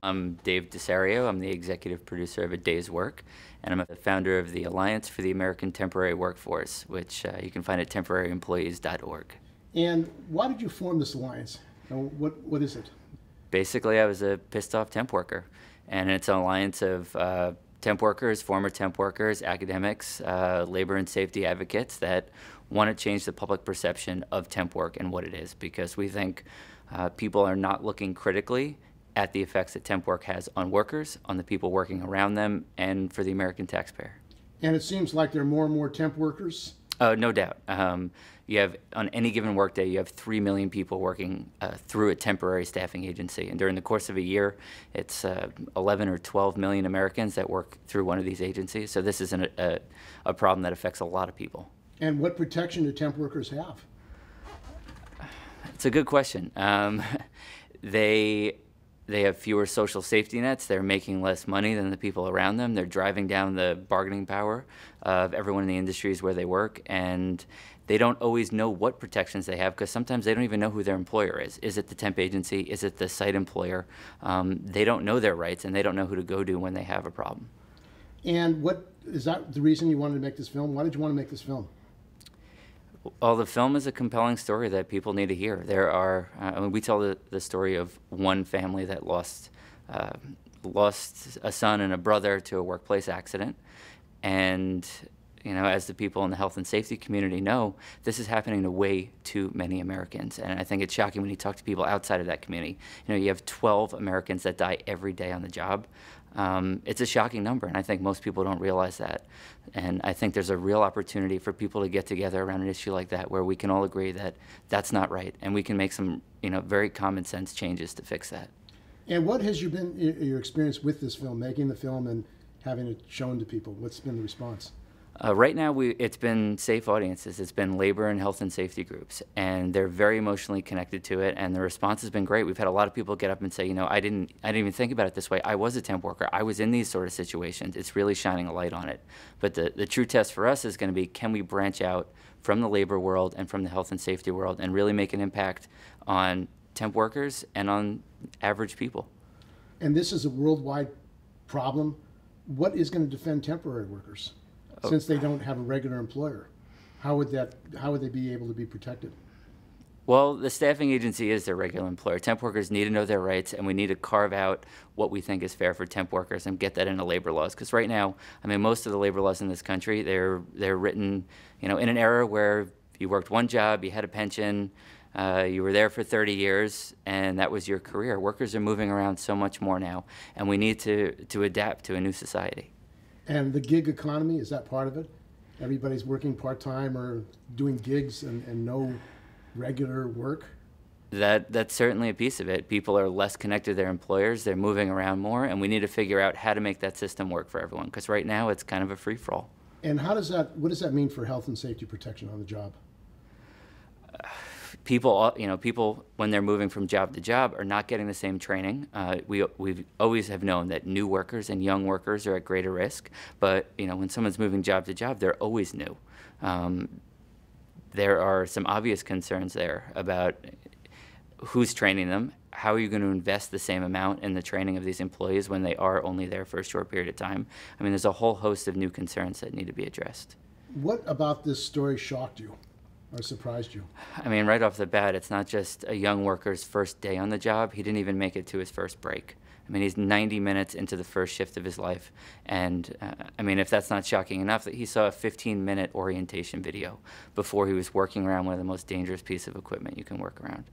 I'm Dave DeSario. I'm the executive producer of A Day's Work, and I'm the founder of the Alliance for the American Temporary Workforce, which you can find at temporaryemployees.org. And why did you form this alliance? And what is it? Basically, I was a pissed-off temp worker, and it's an alliance of temp workers, former temp workers, academics, labor and safety advocates that want to change the public perception of temp work and what it is, because we think people are not looking critically at the effects that temp work has on workers, on the people working around them, and for the American taxpayer. And it seems like there are more and more temp workers. No doubt. You have, on any given workday, you have 3 million people working through a temporary staffing agency. And during the course of a year, it's 11 or 12 million Americans that work through one of these agencies. So this is a problem that affects a lot of people. And what protection do temp workers have? It's a good question. They have fewer social safety nets. They're making less money than the people around them. They're driving down the bargaining power of everyone in the industries where they work, and they don't always know what protections they have, because sometimes they don't even know who their employer is. Is it the temp agency? Is it the site employer? They don't know their rights, and they don't know who to go to when they have a problem. And what is that the reason you wanted to make this film? Why did you want to make this film? Well, the film is a compelling story that people need to hear. There are, we tell the story of one family that lost a son and a brother to a workplace accident. And, you know, as the people in the health and safety community know, this is happening to way too many Americans. And I think it's shocking when you talk to people outside of that community. You know, you have 12 Americans that die every day on the job. It's a shocking number, and I think most people don't realize that. And I think there's a real opportunity for people to get together around an issue like that, where we can all agree that that's not right, and we can make some, you know, very common sense changes to fix that. And what has been your experience with this film, making the film and having it shown to people? What's been the response? Right now, it's been safe audiences. It's been labor and health and safety groups, and they're very emotionally connected to it, and the response has been great. We've had a lot of people get up and say, you know, I didn't even think about it this way. I was a temp worker. I was in these sort of situations. It's really shining a light on it. But the true test for us is going to be, can we branch out from the labor world and from the health and safety world and really make an impact on temp workers and on average people? And this is a worldwide problem. What is going to defend temporary workers? Since they don't have a regular employer, how would they be able to be protected? Well, the staffing agency is their regular employer. Temp workers need to know their rights, and we need to carve out what we think is fair for temp workers and get that into labor laws. Because right now, I mean, most of the labor laws in this country, they're written, you know, in an era where you worked one job, you had a pension, you were there for 30 years, and that was your career. Workers are moving around so much more now, and we need to adapt to a new society. And the gig economy, is that part of it? Everybody's working part-time or doing gigs and no regular work? That's certainly a piece of it. People are less connected to their employers. They're moving around more, and we need to figure out how to make that system work for everyone, because right now it's kind of a free-for-all. And what does that mean for health and safety protection on the job? People, you know, people when they're moving from job to job are not getting the same training. We've always have known that new workers and young workers are at greater risk. But you know, when someone's moving job to job, they're always new. There are some obvious concerns there about who's training them. How are you going to invest the same amount in the training of these employees when they are only there for a short period of time? I mean, there's a whole host of new concerns that need to be addressed. What about this story shocked you or surprised you? I mean, right off the bat, it's not just a young worker's first day on the job. He didn't even make it to his first break. I mean, he's 90 minutes into the first shift of his life. And I mean, if that's not shocking enough, that he saw a 15-minute orientation video before he was working around one of the most dangerous pieces of equipment you can work around.